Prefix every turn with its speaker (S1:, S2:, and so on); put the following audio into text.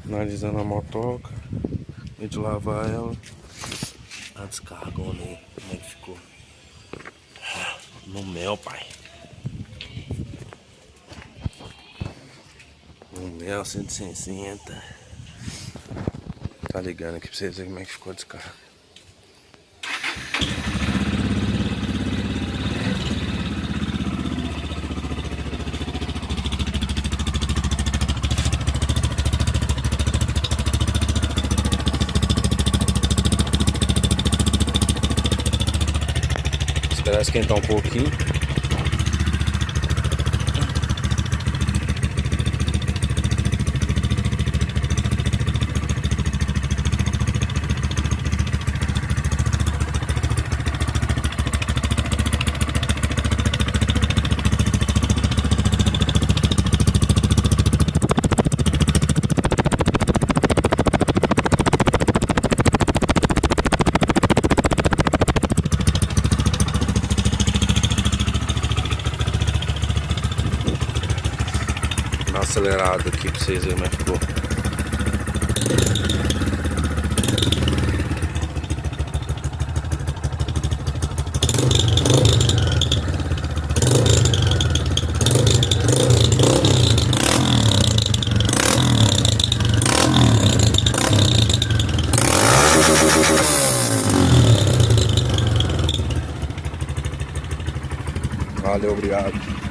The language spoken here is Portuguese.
S1: Analisando a motoca, a gente lavar ela. A descargona aí, como é que ficou? No mel, pai. No mel 160. Tá ligando aqui pra vocês verem como é que ficou a descarga. Esperar esquentar um pouquinho. Acelerado aqui pra vocês verem como é que ficou. Valeu, obrigado.